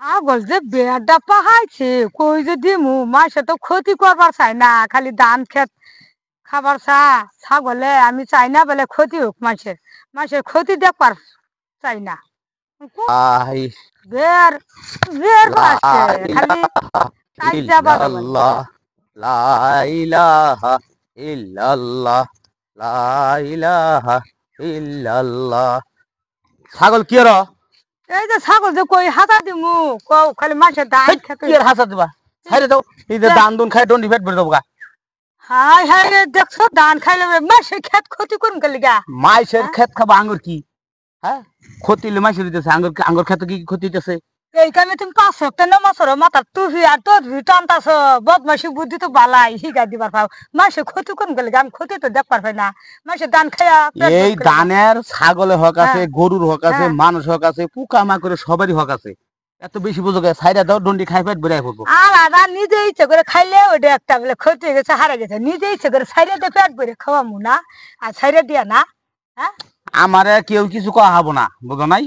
আগল যে বেড়া পাহাইছে কই যে দিমু মাসে তো ক্ষতি করবার চাই না, খালি ধান ক্ষেত খাবার ছাগলে আমি চাই না বলে ক্ষতি হোক মাসের, মাসের ক্ষতি দেখবার চাই না। আই বের বের লা আসছে খালি ইলাহা কাইজা বাজাবাজি। ইল্লাল্লাহ লা ইলাহা ইল্লাল্লাহ লা ইলাহা ইল্লাল্লাহ। ছাগল কি র? এই যে ছাগল যে কই হাতা দিমু কও খালি মাসের ধান খেতে। কি আর হাসা দিবা? হাইরে দাও এই যে দান দুন খাই ডন্ডি ফেট বের দেবো গা। হাই হাই রে দেখছো ধান খাইলে মাসে খেত ক্ষতি করুন গেলি গা। মাইসের ক্ষেত খাবো আঙ্গুর কি? হ্যাঁ ক্ষতি হলে মাইসের দিতেছে আঙ্গুর, আঙ্গুর ক্ষেত কি ক্ষতি হইতেছে? এই কামে তুমি 5 সপ্তাহ নামাজ মাথা তুই আর তোর টানতাছ বদমাসি বুদ্ধি তো বালাই হিগা দিবার পাও। মাসে ক্ষতি করুন গেলি আমি ক্ষতি তো দেখবার পাই না। মাসে ধান খাইয়া এই দানের ছাগলের হক আছে, গরুর হক আছে, মানুষ হক আছে, পোকা মাকড়ের সবারই হক আছে। এত বেশি বুঝো গে সাইডা দাও ডন্ডি খাই পেট বেড়াই পড়বো। আলাদা নিজে ইচ্ছে করে খাইলে ওটা একটা বলে ক্ষতি হয়ে গেছে হারা গেছে, নিজে ইচ্ছে করে সাইডে দিয়ে পেট ভরে খাওয়ামু না আর সাইডে দিয়া না। হ্যাঁ আমারে কেউ কিছু কওয়া হবো না, বুঝো নাই?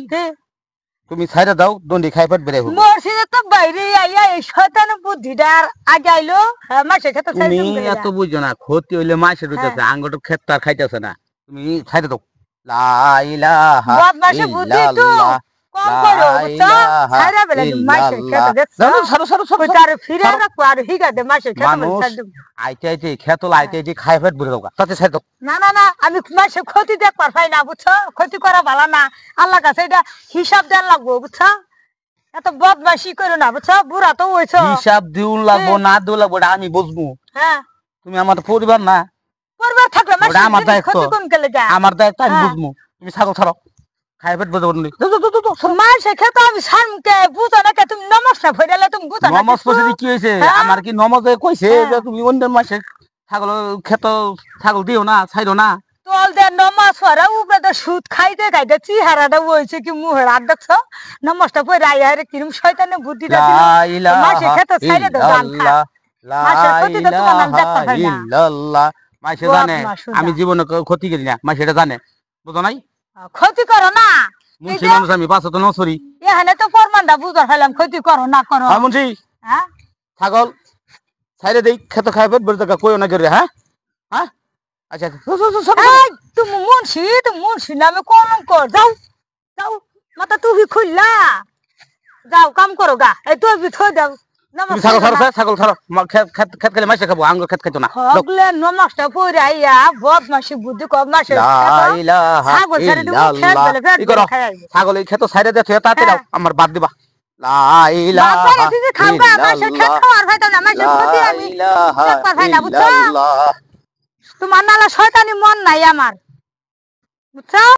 তুমি সাইডা দাও ডন্ডি খাই পেট বেড়াই পড়বো। মসজিদে তো বাইরে আইয়া এই শয়তান বুদ্ধিটার আগে আইলো মাসে খেতে তুমি এত বুঝো না, ক্ষতি হইলে মাসে হইতেছে আঙ্গুর ক্ষেত তো আর খাইতেছে না। তুমি সাইডা দাও। লা ইলাহা বদমাসি বুদ্ধি তো কম করো বুঝছো, সাইরা বেলা মাসে খেতে দেখছো সারো সারো সারো তার ফিরে রাখো আর হিগা দে মাসে খেতে মানুষ আইতে আইতে খেতল আইতে আইতে খাই পেট ভরে দাও তাতে সাইড দাও। না না না আমি মাসে ক্ষতি দেখবার পাই না বুঝছো, ক্ষতি করা ভালো না, আল্লাহ কাছে এটা হিসাব দেন লাগবো বুঝছো, এত বদমাসি করো না বুঝছো, বুড়া তো হইছো। হিসাব দিউ লাগবো না দিউ লাগবো এটা আমি বুঝবো। হ্যাঁ তুমি আমার পরিবার না, পরিবার থাকলে মাসে আমার দায়িত্ব, ক্ষতি কোন গেলে যা আমার দায়িত্ব আমি বুঝবো। তুমি ছাগল ছাড়ো খাই পেট ভরে দাও। মাসে খেতে আমি সামকে বুঝো না কে, তুমি নমস্কার ভইরালে তুমি বুঝো না নমাজ পড়ছে কি হইছে? আমার কি নমাজে কইছে যে তুমি অন্যের মাসে ছাগল খেত ছাগল দিও না ছাইরো না? তল দে নমাজ পড়া উপরে তো সুদ খাইতে খাইতে চেহারাটা হইছে কি মুহের আর দেখছো নমস্কার পড়ে আইয়া রে কিরম শয়তানে বুদ্ধিটা দিল মাসে খেতে ছাইরে দাও ধান খা। মাসে ক্ষতি তো তোমার নাম দেখতে হয় না। ইল্লাল্লাহ মাসে জানে আমি জীবনে ক্ষতি করি না, মাসে এটা জানে, বুঝো নাই? ক্ষতি করো না মুন্সি মানুষ আমি পাঁচ তো নসরি এখানে তো প্রমাণটা বুঝা ফেলাম ক্ষতি করো না করো। হ্যাঁ মুন্সি হ্যাঁ ছাগল ছাইরে দেই খেতে খাই পেট বের টাকা কইও না করে। হ্যাঁ হ্যাঁ আচ্ছা তুমি মুন্সি নামে কলঙ্ক, যাও যাও মাথা তুমি খুললা যাও কাম করো গা, এই তো থই দাও। তুমি ছাগল ছাড়ো ছাগল ছাড়ো, খেত খেত খেলে মাসে খাবো আঙ্গুর খেত খাইতো না। হগলে নমস্কার পড়ে আইয়া বদমাসি বুদ্ধি কম মাসে ছাগল ছেড়ে দিব খেত বলে পেট ভরে খাই আইবে। ছাগল এই খেত ছাইরে দেছো তাতে দাও আমার বাদ দিবা। লা ইলাহা তোমার নালা শয়তানি মন নাই আমার বুঝছো।